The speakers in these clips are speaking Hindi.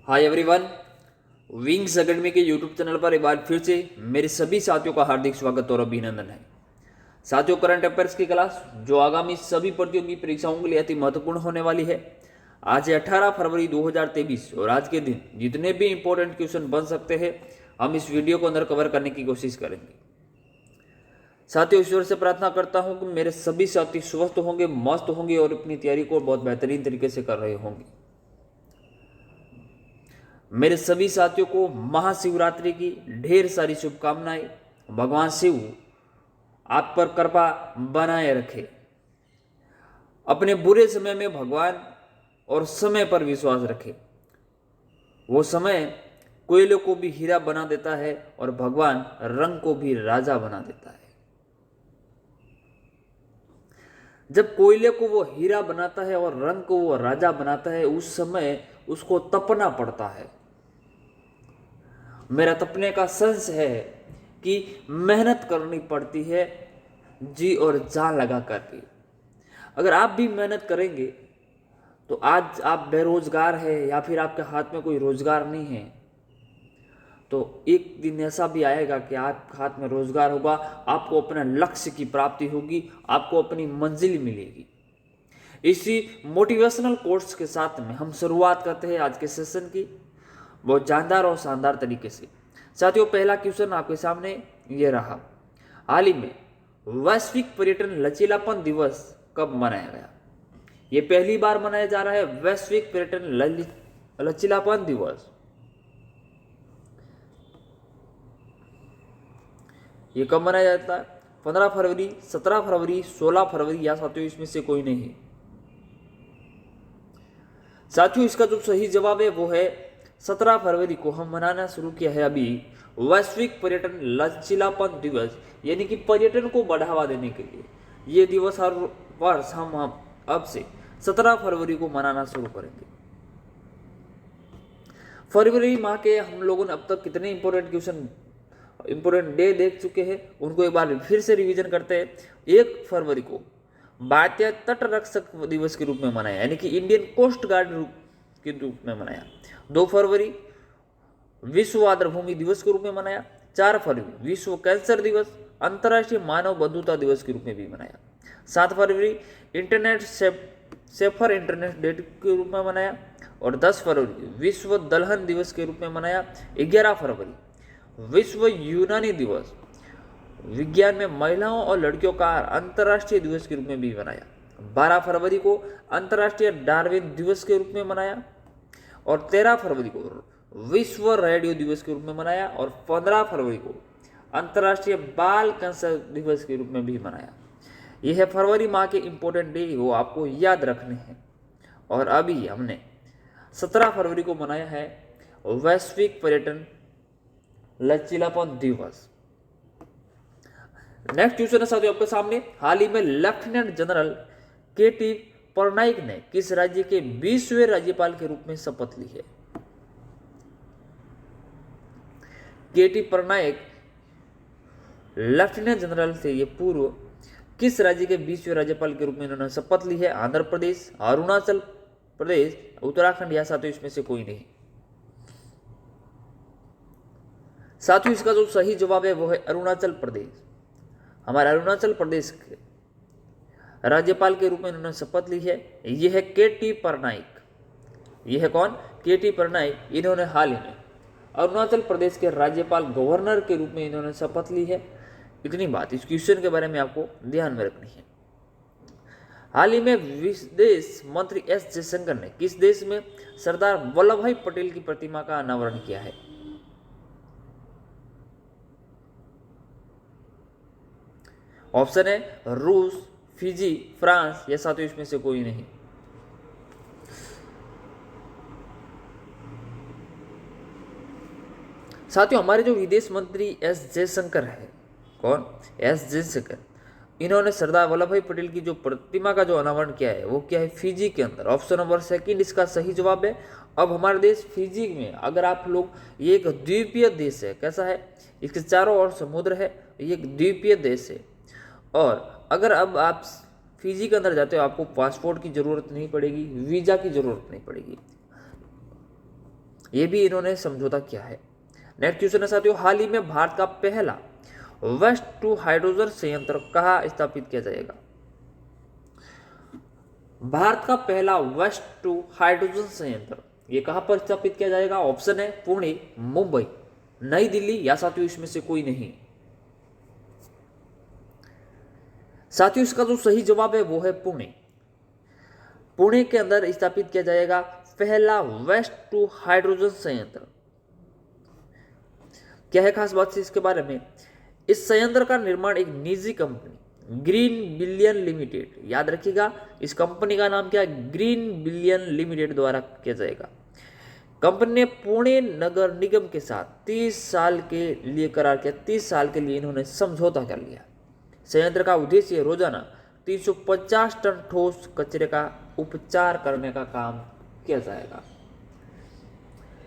हाय एवरीवन, विंग्स एकेडमी के यूट्यूब चैनल पर एक बार फिर से मेरे सभी साथियों का हार्दिक स्वागत और अभिनंदन है। साथियों, करंट अफेयर्स की क्लास जो आगामी सभी प्रतियोगी परीक्षाओं के लिए अति महत्वपूर्ण होने वाली है। आज है 18 फरवरी 2023 और आज के दिन जितने भी इंपॉर्टेंट क्वेश्चन बन सकते हैं हम इस वीडियो को अंदर कवर करने की कोशिश करेंगे। साथियों, ईश्वर से प्रार्थना करता हूं कि मेरे सभी साथी स्वस्थ होंगे, मस्त होंगे और अपनी तैयारी को बहुत बेहतरीन तरीके से कर रहे होंगे। मेरे सभी साथियों को महाशिवरात्रि की ढेर सारी शुभकामनाएं। भगवान शिव आप पर कृपा बनाए रखे। अपने बुरे समय में भगवान और समय पर विश्वास रखे। वो समय कोयले को भी हीरा बना देता है और भगवान रंग को भी राजा बना देता है। जब कोयले को वो हीरा बनाता है और रंग को वो राजा बनाता है, उस समय उसको तपना पड़ता है। मेरा तपने का सेंस है कि मेहनत करनी पड़ती है जी और जान लगा करके। अगर आप भी मेहनत करेंगे तो आज आप बेरोजगार है या फिर आपके हाथ में कोई रोजगार नहीं है, तो एक दिन ऐसा भी आएगा कि आपके हाथ में रोजगार होगा, आपको अपने लक्ष्य की प्राप्ति होगी, आपको अपनी मंजिल मिलेगी। इसी मोटिवेशनल कोर्स के साथ में हम शुरुआत करते हैं आज के सेशन की बहुत जानदार और शानदार तरीके से। साथियों, पहला क्वेश्चन आपके सामने ये रहा। हाल ही में वैश्विक पर्यटन लचीलापन दिवस कब मनाया गया? ये पहली बार मनाया जा रहा है वैश्विक पर्यटन लचीलापन दिवस। ये कब मनाया जाता है? 15 फरवरी, 17 फरवरी, 16 फरवरी या साथियों इसमें से कोई नहीं। साथियों, इसका जो सही जवाब है वो है 17 फरवरी को हम मनाना शुरू किया है अभी वैश्विक पर्यटन लचीलापन दिवस, यानी कि पर्यटन को बढ़ावा देने के लिए ये दिवस हर वर्ष हम अब से 17 फरवरी को मनाना शुरू करेंगे। फरवरी माह के हम लोगों ने अब तक कितने इंपोर्टेंट डे देख चुके हैं, उनको एक बार फिर से रिवीजन करते हैं। 1 फरवरी को भारतीय तट रक्षक दिवस के रूप में मनाया, यानी कि इंडियन कोस्ट गार्ड के रूप में मनाया। 2 फरवरी विश्व आर्द्रभूमि दिवस के रूप में मनाया। 4 फरवरी विश्व कैंसर दिवस, अंतर्राष्ट्रीय मानव बंधुता दिवस के रूप में भी मनाया। 7 फरवरी इंटरनेट सेफर इंटरनेट डे के रूप में मनाया और 10 फरवरी विश्व दलहन दिवस के रूप में मनाया। 11 फरवरी विश्व यूनानी दिवस, विज्ञान में महिलाओं और लड़कियों का अंतर्राष्ट्रीय दिवस के रूप में भी मनाया। 12 फरवरी को अंतर्राष्ट्रीय डार्विन दिवस के रूप में मनाया और 13 फरवरी को विश्व रेडियो दिवस के रूप में मनाया और 15 फरवरी को अंतर्राष्ट्रीय बाल कैंसर दिवस के रूप में भी मनाया। यह है फरवरी माह के इंपॉर्टेंट डे, वो आपको याद रखने हैं। और अभी हमने 17 फरवरी को मनाया है वैश्विक पर्यटन लचीलापन दिवस। नेक्स्ट क्वेश्चन है साथियों आपके सामने। हाल ही में लेफ्टिनेंट जनरल के.टी. पटनायक ने किस राज्य के 20वें राज्यपाल के रूप में शपथ ली है? के.टी. पटनायक लेफ्टिनेंट जनरल थे, ये पूर्व किस राज्य के 20वें राज्यपाल के रूप में इन्होंने शपथ ली है? आंध्र प्रदेश, अरुणाचल प्रदेश, उत्तराखंड या साथियों इसमें से कोई नहीं। साथियों, इसका जो सही जवाब है वो है अरुणाचल प्रदेश। हमारे अरुणाचल प्रदेश के राज्यपाल के रूप में इन्होंने शपथ ली है। यह है के.टी. पटनायक। यह है कौन? के.टी. पटनायक। इन्होंने हाल ही में अरुणाचल प्रदेश के राज्यपाल गवर्नर के रूप में इन्होंने शपथ ली है। इतनी बात इस क्वेश्चन के बारे में आपको ध्यान में रखनी है। हाल ही में विदेश मंत्री एस जयशंकर ने किस देश में सरदार वल्लभ भाई पटेल की प्रतिमा का अनावरण किया है? ऑप्शन है रूस, फिजी, फ्रांस या साथियों इसमें से कोई नहीं। साथियों, हमारे जो विदेश मंत्री एस जयशंकर है, कौन? एस जयशंकर, इन्होंने सरदार वल्लभ भाई पटेल की जो प्रतिमा का जो अनावरण किया है वो क्या है? फिजी के अंदर। ऑप्शन नंबर सेकंड इसका सही जवाब है। अब हमारे देश फिजी में, अगर आप लोग, ये एक द्वीपीय देश है। कैसा है? इसके चारों ओर समुद्र है, ये एक द्वीपीय देश है। और अगर अब आप फिजी के अंदर जाते हो आपको पासपोर्ट की जरूरत नहीं पड़ेगी, वीजा की जरूरत नहीं पड़ेगी। ये भी इन्होंने समझौता किया है। नेक्स्ट क्वेश्चन है साथियों, हाल ही में भारत का पहला वेस्ट टू हाइड्रोजन संयंत्र कहाँ स्थापित किया जाएगा? भारत का पहला वेस्ट टू हाइड्रोजन संयंत्र ये कहां पर स्थापित किया जाएगा? ऑप्शन है पुणे, मुंबई, नई दिल्ली या साथियों इसमें से कोई नहीं। साथियों इसका जो सही जवाब है वो है पुणे। पुणे के अंदर स्थापित किया जाएगा पहला वेस्ट टू हाइड्रोजन संयंत्र। क्या है खास बात इसके बारे में? इस संयंत्र का निर्माण एक निजी कंपनी ग्रीन बिलियन लिमिटेड, याद रखिएगा इस कंपनी का नाम क्या है? ग्रीन बिलियन लिमिटेड द्वारा किया जाएगा। कंपनी ने पुणे नगर निगम के साथ 30 साल के लिए करार किया। 30 साल के लिए इन्होंने समझौता कर लिया। संयंत्र का उद्देश्य रोजाना 350 टन ठोस कचरे का उपचार करने का काम किया जाएगा,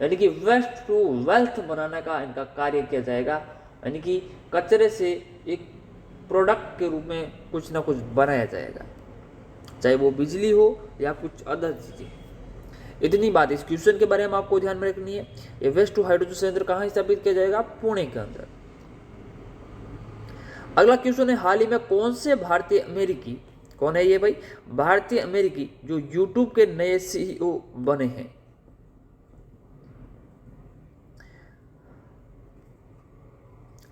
यानी कि वेस्ट टू वेल्थ बनाने का इनका कार्य किया जाएगा, यानी कि कचरे से एक प्रोडक्ट के रूप में कुछ ना कुछ बनाया जाएगा, चाहे वो बिजली हो या कुछ अदर चीजें। इतनी बात इस क्वेश्चन के बारे में आपको ध्यान में रखनी है। ये वेस्ट टू हाइड्रोजन संयंत्र कहाँ स्थापित किया जाएगा? पुणे के अंदर। अगला क्वेश्चन है, हाल ही में कौन से भारतीय अमेरिकी, कौन है ये भाई? भारतीय अमेरिकी जो यूट्यूब के नए सीईओ बने हैं।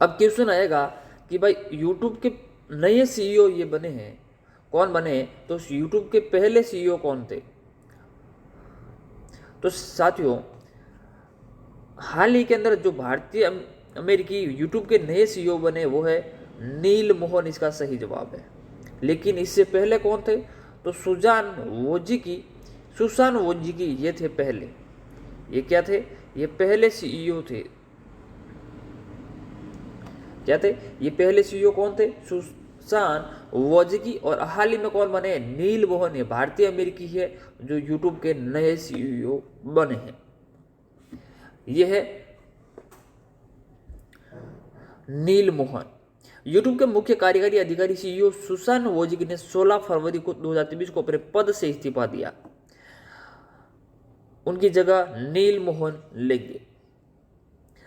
अब क्वेश्चन आएगा कि भाई यूट्यूब के नए सीईओ ये बने हैं, कौन बने हैं? तो यूट्यूब के पहले सीईओ कौन थे? तो साथियों हाल ही के अंदर जो भारतीय अमेरिकी यूट्यूब के नए सीईओ बने वो है नील मोहन, इसका सही जवाब है। लेकिन इससे पहले कौन थे? तो सुसान वोजिकी ये थे पहले। ये क्या थे? ये पहले सीईओ थे। क्या थे? ये पहले सीईओ कौन थे? सुसान वोजिकी। और हाल ही में कौन बने? नील मोहन। ये भारतीय अमेरिकी है जो यूट्यूब के नए सीईओ बने हैं। यह है नील मोहन। यूट्यूब के मुख्य कार्यकारी अधिकारी सीईओ सुसान वोजिकी ने 16 फरवरी को 2023 को अपने पद से इस्तीफा दिया। उनकी जगह नील मोहन लेंगे।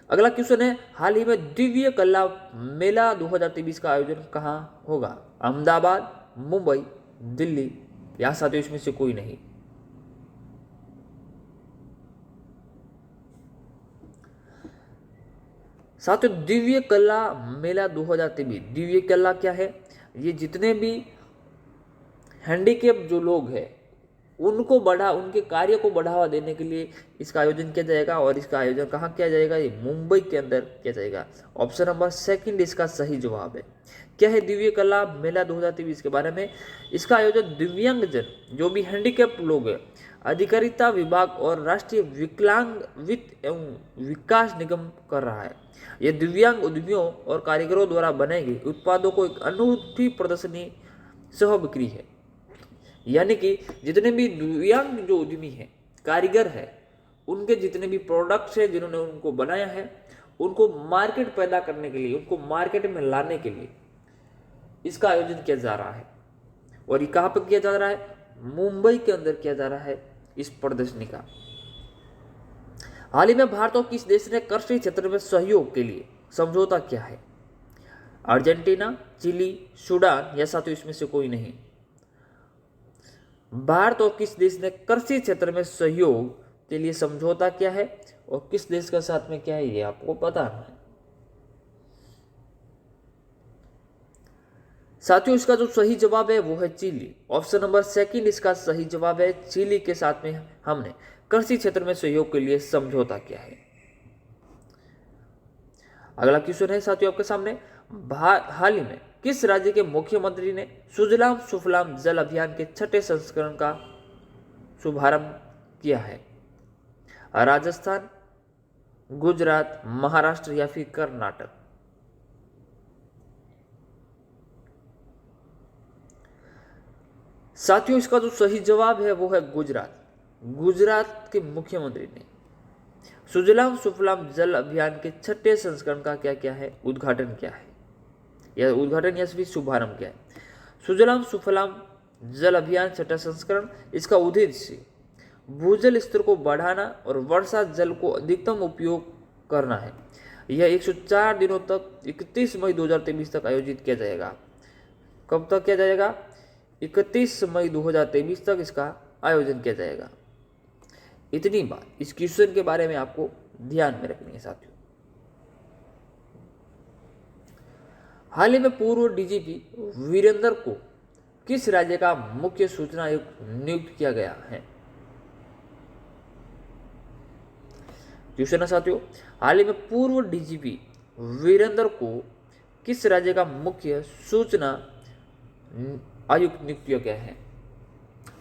अगला क्वेश्चन है, हाल ही में दिव्य कला मेला 2023 का आयोजन कहां होगा? अहमदाबाद, मुंबई, दिल्ली या साथियों इसमें से कोई नहीं। साथियों दिव्य कला मेला 2023, दिव्य कला क्या है? ये जितने भी हैंडीकैप जो लोग हैं उनके कार्य को बढ़ावा देने के लिए इसका आयोजन किया जाएगा। और इसका आयोजन कहाँ किया जाएगा? ये मुंबई के अंदर किया जाएगा। ऑप्शन नंबर सेकंड इसका सही जवाब है। क्या है दिव्य कला मेला 2023 के बारे में? इसका आयोजन दिव्यांगजन जो भी हैंडीकैप लोग हैं, अधिकारिता विभाग और राष्ट्रीय विकलांग वित्त एवं विकास निगम कर रहा है। यह दिव्यांग उद्यमियों और कारीगरों द्वारा बनाए गए उत्पादों को एक अनूठी प्रदर्शनी सह बिक्री है, यानी कि जितने भी दिव्यांग जो उद्यमी हैं, कारीगर हैं, उनके जितने भी प्रोडक्ट्स हैं जिन्होंने उनको बनाया है, उनको मार्केट पैदा करने के लिए, उनको मार्केट में लाने के लिए इसका आयोजन किया जा रहा है। और ये कहाँ पर किया जा रहा है? मुंबई के अंदर किया जा रहा है इस प्रदर्शनी का। हाल ही में भारत और किस देश ने कृषि क्षेत्र में सहयोग के लिए समझौता किया है? अर्जेंटीना, चिली, सूडान या साथियों इसमें से कोई नहीं। भारत और किस देश ने कृषि क्षेत्र में सहयोग के लिए समझौता किया है और किस देश के साथ में क्या है ये आपको बताना है। साथियों इसका जो सही जवाब है वो है चिली। ऑप्शन नंबर सेकंड इसका सही जवाब है। चिली के साथ में हमने कृषि क्षेत्र में सहयोग के लिए समझौता किया है। अगला क्वेश्चन है साथियों आपके सामने, हाल ही में किस राज्य के मुख्यमंत्री ने सुजलाम सुफलाम जल अभियान के 6ठे संस्करण का शुभारंभ किया है? राजस्थान, गुजरात, महाराष्ट्र या फिर कर्नाटक? साथियों इसका जो सही जवाब है वो है गुजरात। गुजरात के मुख्यमंत्री ने सुजलाम सुफलाम जल अभियान के 6ठे संस्करण का क्या क्या है? उद्घाटन किया है, या उद्घाटन या फिर शुभारंभ किया है। सुजलाम सुफलाम जल अभियान 6ठा संस्करण, इसका उद्देश्य भूजल स्तर को बढ़ाना और वर्षा जल को अधिकतम उपयोग करना है। यह 104 दिनों तक 31 मई 2023 तक आयोजित किया जाएगा। कब तक किया जाएगा? 31 मई 2023 तक इसका आयोजन किया जाएगा। इतनी बात इस क्वेश्चन के बारे में आपको ध्यान में रखनी है साथियों। हाल ही में पूर्व डीजीपी वीरेंद्र को किस राज्य का मुख्य सूचना आयुक्त नियुक्त किया गया है? क्वेश्चन है साथियों, हाल ही में पूर्व डीजीपी वीरेंद्र को किस राज्य का मुख्य सूचना आयुक्त नियुक्त किया गया है?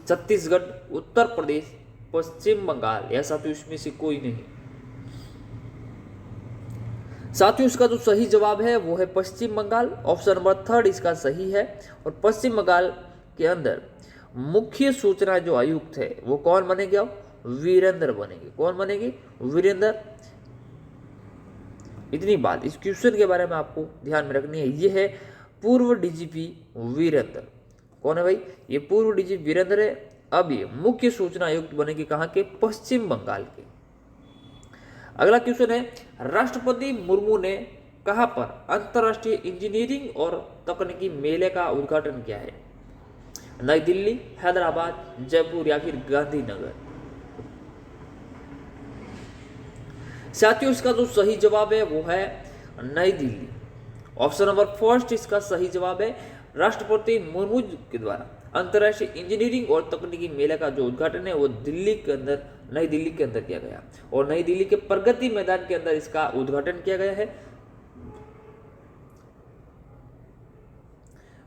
छत्तीसगढ़, उत्तर प्रदेश, पश्चिम बंगाल या साथियों इसमें से कोई नहीं। साथियों इसका जो सही जवाब है वो है पश्चिम बंगाल। ऑप्शन नंबर 3 इसका सही है। और पश्चिम बंगाल के अंदर मुख्य सूचना जो आयुक्त है वो कौन बनेगा? वीरेंद्र बनेंगे। कौन बनेगी? वीरेंद्र। इतनी बात इस क्वेश्चन के बारे में आपको ध्यान में रखनी है। ये है पूर्व डीजीपी वीरेंद्र। कौन है भाई? ये पूर्व डीजीपी वीरेंद्र है। अब ये मुख्य सूचना आयुक्त बनेंगे कहां के? पश्चिम बंगाल के। अगला क्वेश्चन है, राष्ट्रपति मुर्मू ने कहां पर अंतर्राष्ट्रीय इंजीनियरिंग और तकनीकी मेले का उद्घाटन किया है? नई दिल्ली, हैदराबाद, जयपुर या फिर गांधीनगर? साथियों इसका जो सही जवाब है वो है नई दिल्ली। ऑप्शन नंबर 1 इसका सही जवाब है। राष्ट्रपति मुर्मू के द्वारा अंतर्राष्ट्रीय इंजीनियरिंग और तकनीकी मेले का जो उद्घाटन है वो दिल्ली के अंदर, नई दिल्ली के अंदर किया गया और नई दिल्ली के प्रगति मैदान के अंदर इसका उद्घाटन किया गया है।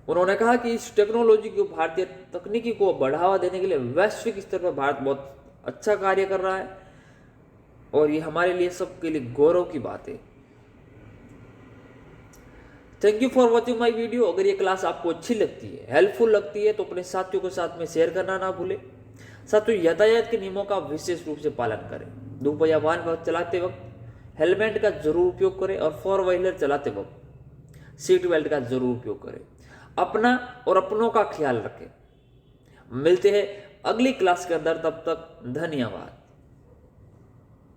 उन्होंने कहा कि इस टेक्नोलॉजी को, भारतीय तकनीकी को बढ़ावा देने के लिए वैश्विक स्तर पर भारत बहुत अच्छा कार्य कर रहा है और ये हमारे लिए सबके लिए गौरव की बात है। Thank you for watching my video. अगर ये क्लास आपको अच्छी लगती है, हेल्पफुल लगती है तो अपने साथियों के साथ में शेयर करना ना भूलें। साथियों यातायात के नियमों का विशेष रूप से पालन करें। दोपहिया वाहन चलाते वक्त हेलमेट का जरूर उपयोग करें और 4 व्हीलर चलाते वक्त सीट बेल्ट का जरूर उपयोग करें। अपना और अपनों का ख्याल रखें। मिलते हैं अगली क्लास के अंदर, तब तक धन्यवाद।